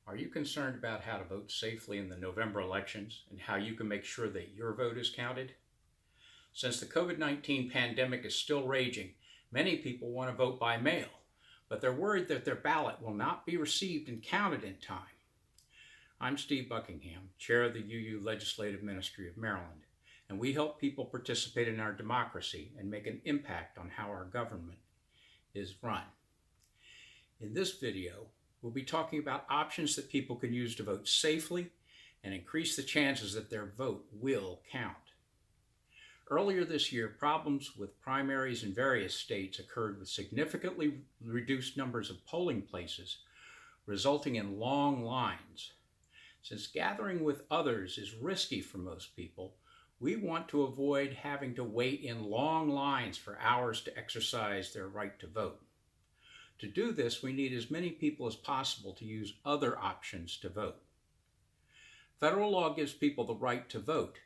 Are you concerned about how to vote safely in the November elections and how you can make sure that your vote is counted? Since the COVID-19 pandemic is still raging, many people want to vote by mail, but they're worried that their ballot will not be received and counted in time. I'm Steve Buckingham, Chair of the UU Legislative Ministry of Maryland, and we help people participate in our democracy and make an impact on how our government is run. In this video, we'll be talking about options that people can use to vote safely and increase the chances that their vote will count. Earlier this year, problems with primaries in various states occurred with significantly reduced numbers of polling places, resulting in long lines. Since gathering with others is risky for most people, we want to avoid having to wait in long lines for hours to exercise their right to vote. To do this, we need as many people as possible to use other options to vote. Federal law gives people the right to vote,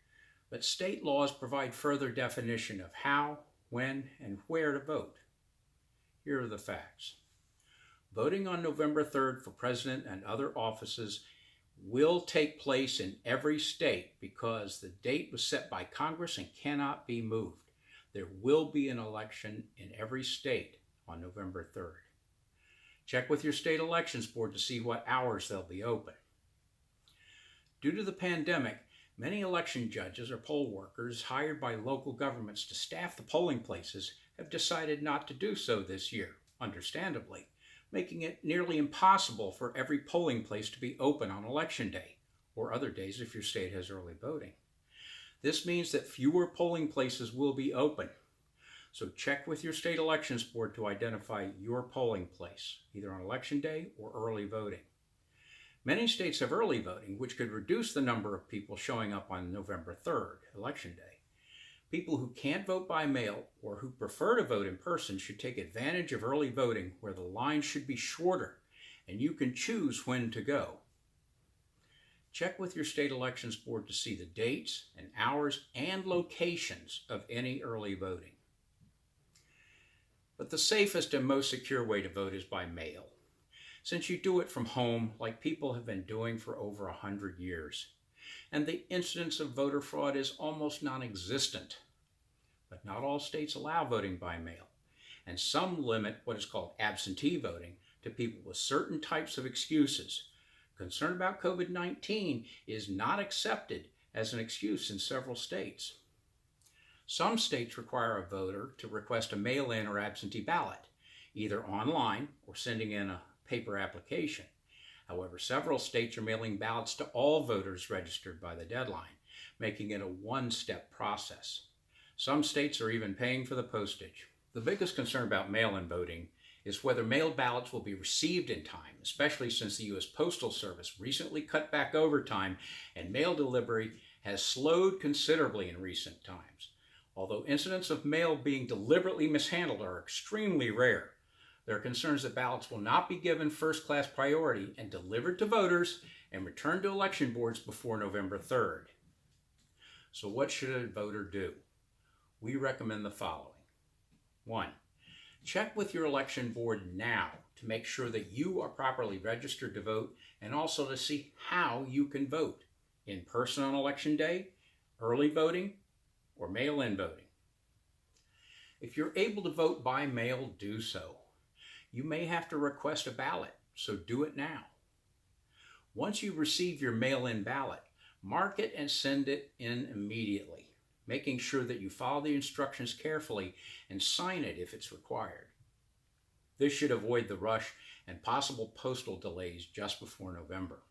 but state laws provide further definition of how, when, and where to vote. Here are the facts. Voting on November 3rd for president and other offices will take place in every state because the date was set by Congress and cannot be moved. There will be an election in every state on November 3rd. Check with your state elections board to see what hours they'll be open. Due to the pandemic, many election judges or poll workers hired by local governments to staff the polling places have decided not to do so this year, understandably, making it nearly impossible for every polling place to be open on election day, or other days if your state has early voting. This means that fewer polling places will be open. So check with your state elections board to identify your polling place, either on election day or early voting. Many states have early voting, which could reduce the number of people showing up on November 3rd, election day. People who can't vote by mail or who prefer to vote in person should take advantage of early voting where the line should be shorter and you can choose when to go. Check with your state elections board to see the dates and hours and locations of any early voting. But the safest and most secure way to vote is by mail, since you do it from home like people have been doing for over 100 years. And the incidence of voter fraud is almost non-existent. But not all states allow voting by mail, and some limit what is called absentee voting to people with certain types of excuses. Concern about COVID-19 is not accepted as an excuse in several states. Some states require a voter to request a mail-in or absentee ballot, either online or sending in a paper application. However, several states are mailing ballots to all voters registered by the deadline, making it a one-step process. Some states are even paying for the postage. The biggest concern about mail-in voting is whether mailed ballots will be received in time, especially since the U.S. Postal Service recently cut back overtime and mail delivery has slowed considerably in recent times. Although incidents of mail being deliberately mishandled are extremely rare, there are concerns that ballots will not be given first-class priority and delivered to voters and returned to election boards before November 3rd. So what should a voter do? We recommend the following. 1. Check with your election board now to make sure that you are properly registered to vote and also to see how you can vote: in person on election day, early voting, or mail-in voting. If you're able to vote by mail, do so. You may have to request a ballot, so do it now. Once you receive your mail-in ballot, mark it and send it in immediately, making sure that you follow the instructions carefully and sign it if it's required. This should avoid the rush and possible postal delays just before November.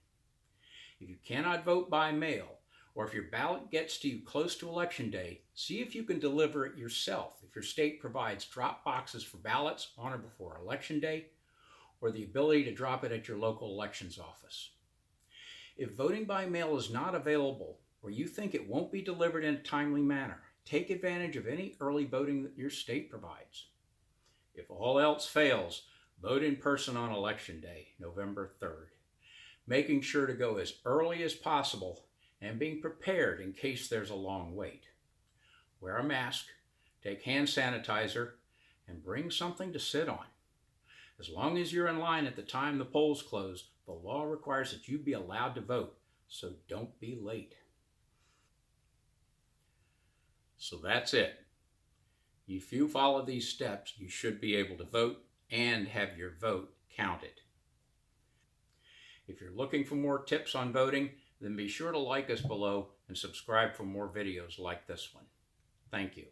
If you cannot vote by mail, or if your ballot gets to you close to election day, see if you can deliver it yourself if your state provides drop boxes for ballots on or before election day, or the ability to drop it at your local elections office. If voting by mail is not available, or you think it won't be delivered in a timely manner, take advantage of any early voting that your state provides. If all else fails, vote in person on election day, November 3rd, making sure to go as early as possible and being prepared in case there's a long wait. Wear a mask, take hand sanitizer, and bring something to sit on. As long as you're in line at the time the polls close, The law requires that you be allowed to vote, so don't be late. So that's it. If you follow these steps, you should be able to vote and have your vote counted. If you're looking for more tips on voting, then be sure to like us below and subscribe for more videos like this one. Thank you.